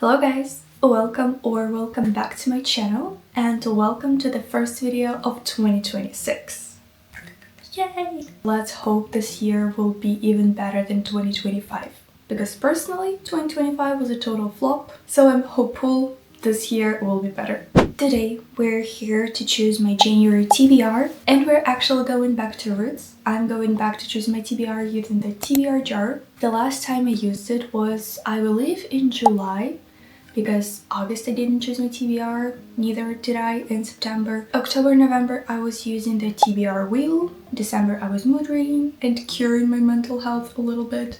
Hello guys, welcome back to my channel and welcome to the first video of 2026. Yay! Let's hope this year will be even better than 2025 because personally 2025 was a total flop, so I'm hopeful this year will be better. Today we're here to choose my January TBR and we're actually going back to roots. I'm going back to choose my TBR using the TBR jar. The last time I used it was, I believe, in July, because August I didn't choose my TBR, neither did I in September. October, November I was using the TBR wheel. December I was mood reading and curing my mental health a little bit.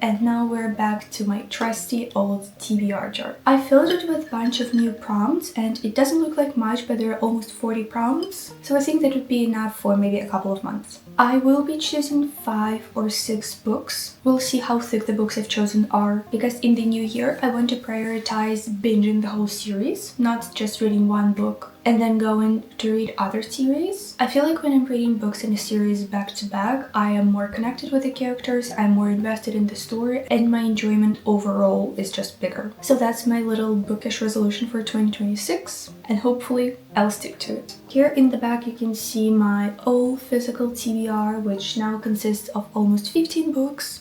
And now we're back to my trusty old TBR jar. I filled it with a bunch of new prompts and it doesn't look like much, but there are almost 40 prompts. So I think that would be enough for maybe a couple of months. I will be choosing 5 or 6 books. We'll see how thick the books I've chosen are, because in the new year I want to prioritize binging the whole series, not just reading one book and then going to read other series. I feel like when I'm reading books in a series back to back, I am more connected with the characters, I'm more invested in the story, and my enjoyment overall is just bigger. So that's my little bookish resolution for 2026, and hopefully I'll stick to it. Here in the back you can see my old physical TBR, which now consists of almost 15 books,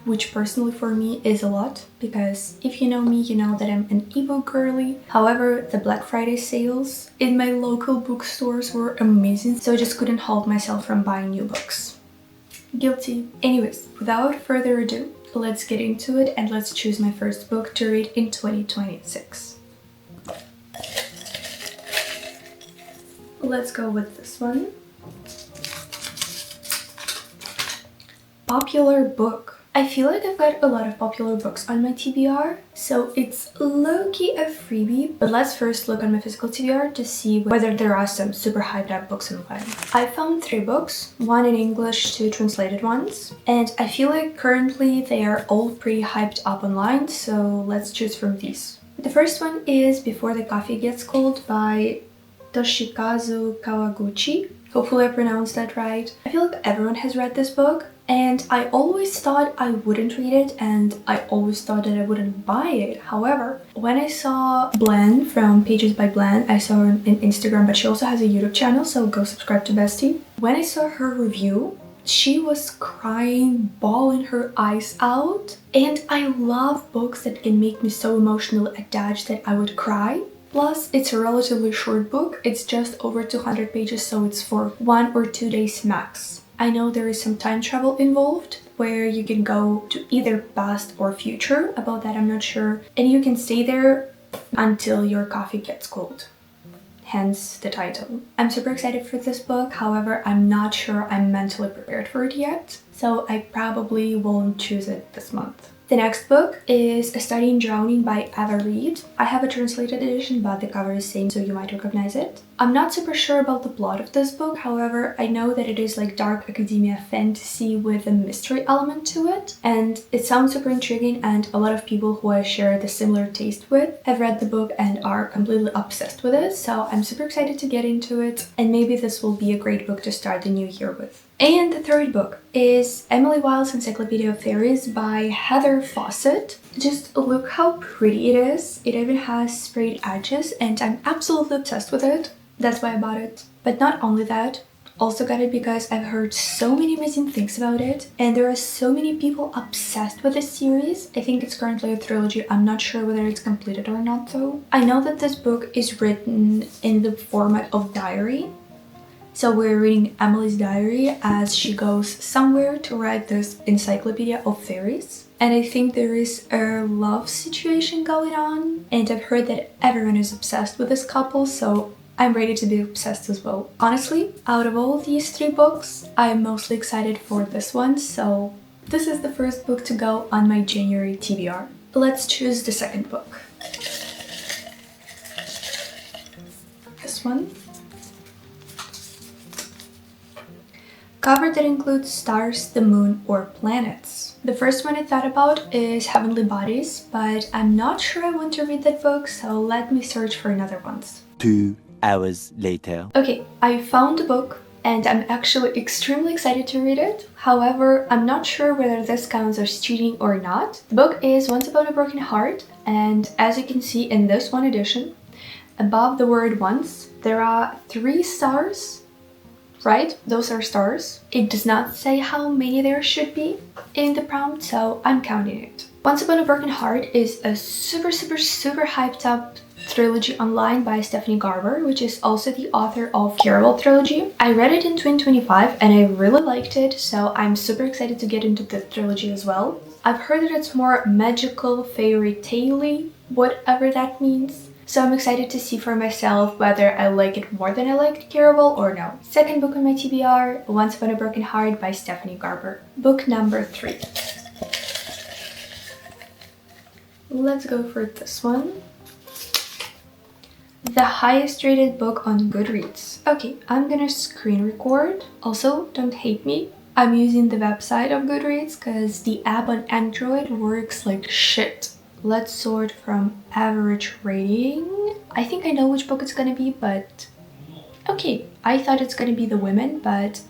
which personally for me is a lot, because if you know me, you know that I'm an ebook girly. However, the Black Friday sales in my local bookstores were amazing, so I just couldn't hold myself from buying new books. Guilty. Anyways, without further ado, let's get into it and let's choose my first book to read in 2026. Let's go with this one. Popular book. I feel like I've got a lot of popular books on my TBR, so it's low-key a freebie, but let's first look on my physical TBR to see whether there are some super hyped up books online. I found 3 books, 1 in English, 2 translated ones, and I feel like currently they are all pretty hyped up online, so let's choose from these. The first one is Before the Coffee Gets Cold by Toshikazu Kawaguchi. Hopefully I pronounced that right. I feel like everyone has read this book, and I always thought I wouldn't read it and I always thought that I wouldn't buy it. However, when I saw Blan from Pages by Blan, I saw her on Instagram, but she also has a YouTube channel, so go subscribe to Bestie. When I saw her review, she was crying, bawling her eyes out, and I love books that can make me so emotionally attached that I would cry. Plus, it's a relatively short book, it's just over 200 pages, so it's for 1 or 2 days max. I know there is some time travel involved, where you can go to either past or future, about that I'm not sure, and you can stay there until your coffee gets cold. Hence the title. I'm super excited for this book, however I'm not sure I'm mentally prepared for it yet, so I probably won't choose it this month. The next book is A Study in Drowning by Ava Reed. I have a translated edition, but the cover is same, so you might recognize it. I'm not super sure about the plot of this book, however, I know that it is like dark academia fantasy with a mystery element to it, and it sounds super intriguing, and a lot of people who I share the similar taste with have read the book and are completely obsessed with it, so I'm super excited to get into it, and maybe this will be a great book to start the new year with. And the third book is Emily Wilde's Encyclopedia of Fairies by Heather Fawcett. Just look how pretty it is. It even has sprayed edges and I'm absolutely obsessed with it. That's why I bought it. But not only that, also got it because I've heard so many amazing things about it and there are so many people obsessed with this series. I think it's currently a trilogy. I'm not sure whether it's completed or not though. I know that this book is written in the format of diary. So we're reading Emily's diary as she goes somewhere to write this Encyclopedia of Fairies. And I think there is a love situation going on. And I've heard that everyone is obsessed with this couple, so I'm ready to be obsessed as well. Honestly, out of all these 3 books, I'm mostly excited for this one, so this is the first book to go on my January TBR. Let's choose the second book. This one. Cover that includes stars, the moon, or planets. The first one I thought about is Heavenly Bodies, but I'm not sure I want to read that book, so let me search for another ones. 2 hours later. Okay, I found the book and I'm actually extremely excited to read it. However, I'm not sure whether this counts as cheating or not. The book is Once Upon a Broken Heart. and as you can see in this one edition, above the word once, there are 3 stars, right? Those are stars. It does not say how many there should be in the prompt, so I'm counting it. Once Upon a Broken Heart is a super hyped up trilogy online by Stephanie Garber, which is also the author of Caraval trilogy. I read it in 2025 and I really liked it, so I'm super excited to get into the trilogy as well. I've heard that it's more magical, fairy tale-y, whatever that means. So I'm excited to see for myself whether I like it more than I liked Caraval or no. Second book on my TBR, Once Upon a Broken Heart by Stephanie Garber. Book number 3. Let's go for this one. The highest rated book on Goodreads. Okay, I'm gonna screen record. Also, don't hate me. I'm using the website of Goodreads because the app on Android works like shit. Let's sort from average rating. I think I know which book it's gonna be, but okay, I thought it's gonna be The Women, but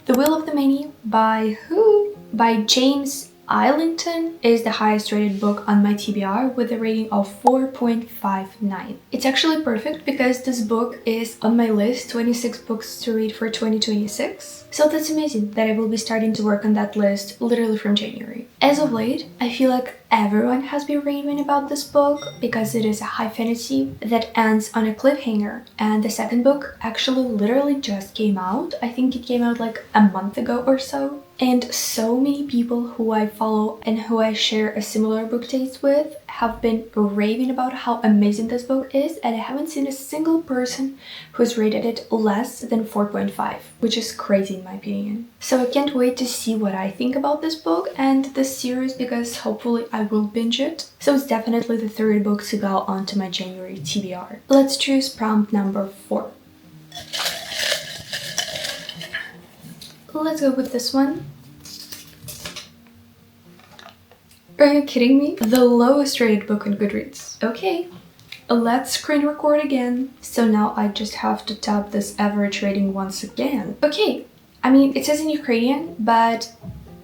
The Will of the Many by who? By James Islington is the highest rated book on my TBR with a rating of 4.59. It's actually perfect because this book is on my list, 26 books to read for 2026. So that's amazing that I will be starting to work on that list literally from January. As of late, I feel like everyone has been raving about this book because it is a high fantasy that ends on a cliffhanger. And the second book actually literally just came out. I think it came out like a month ago or so. And so many people who I follow and who I share a similar book taste with have been raving about how amazing this book is, and I haven't seen a single person who's rated it less than 4.5, which is crazy in my opinion. So I can't wait to see what I think about this book and this series because hopefully I will binge it. So it's definitely the third book to go onto my January TBR. Let's choose prompt number 4. Let's go with this one. Are you kidding me? The lowest rated book on Goodreads. Okay, let's screen record again. So now I just have to tap this average rating once again. Okay, I mean, it says in Ukrainian, but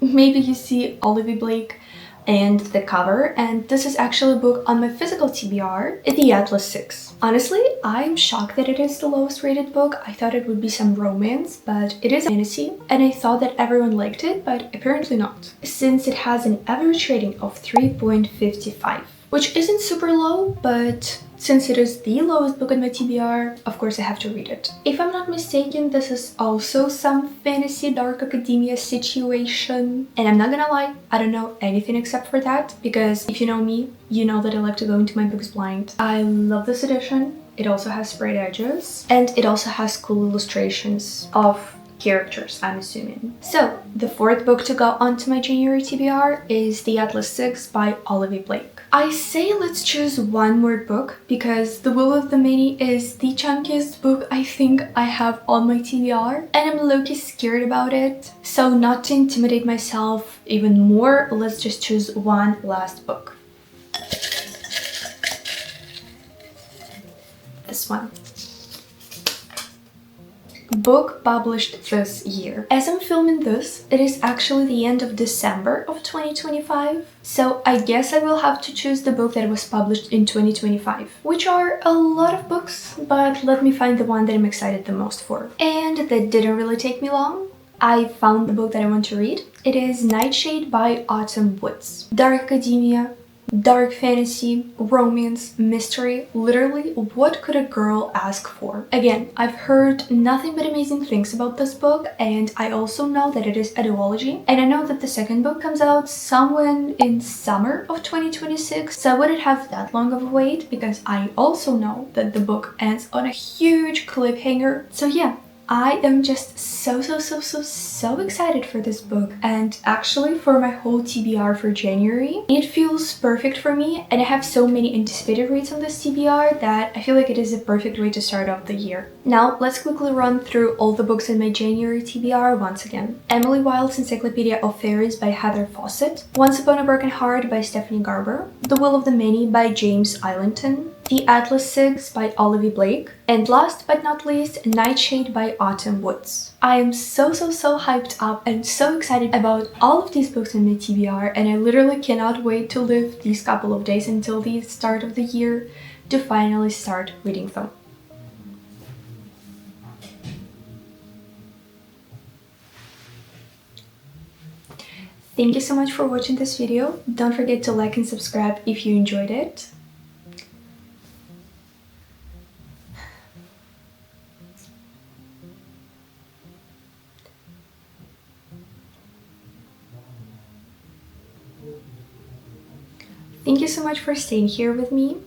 maybe you see Olivie Blake and the cover, and this is actually a book on my physical TBR, The Atlas 6. Honestly, I'm shocked that it is the lowest rated book. I thought it would be some romance, but it is fantasy, and I thought that everyone liked it, but apparently not, since it has an average rating of 3.55, which isn't super low, but since it is the lowest book on my TBR, of course I have to read it. If I'm not mistaken, this is also some fantasy dark academia situation. And I'm not gonna lie, I don't know anything except for that, because if you know me, you know that I like to go into my books blind. I love this edition. It also has sprayed edges, and it also has cool illustrations of characters, I'm assuming. So, the fourth book to go onto my January TBR is The Atlas 6 by Olivie Blake. I say let's choose one more book because The Will of the Many is the chunkiest book I think I have on my TBR, and I'm low-key scared about it. So not to intimidate myself even more, let's just choose one last book. This one. Book published this year. As I'm filming this, it is actually the end of December of 2025, so I guess I will have to choose the book that was published in 2025, which are a lot of books, but let me find the one that I'm excited the most for. And that didn't really take me long. I found the book that I want to read. It is Nightshade by Autumn Woods. Dark academia, dark fantasy, romance, mystery, literally what could a girl ask for? Again, I've heard nothing but amazing things about this book, and I also know that it is a duology, and I know that the second book comes out somewhere in summer of 2026, so I wouldn't have that long of a wait because I also know that the book ends on a huge cliffhanger. So yeah, I am just so excited for this book, and actually for my whole TBR for January. It feels perfect for me, and I have so many anticipated reads on this TBR that I feel like it is a perfect way to start off the year. Now let's quickly run through all the books in my January TBR once again. Emily Wilde's Encyclopedia of Fairies by Heather Fawcett, Once Upon a Broken Heart by Stephanie Garber, The Will of the Many by James Islington, The Atlas Sigs by Olivie, and last but not least, Nightshade by Autumn Woods. I am so hyped up and so excited about all of these books in my TBR, and I literally cannot wait to live these couple of days until the start of the year to finally start reading them. Thank you so much for watching this video. Don't forget to like and subscribe if you enjoyed it. Thank you so much for staying here with me.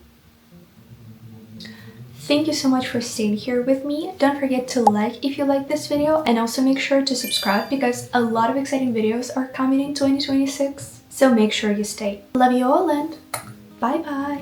Thank you so much for staying here with me. Don't forget to like if you like this video, and also make sure to subscribe because a lot of exciting videos are coming in 2026. So make sure you stay. Love you all and bye bye.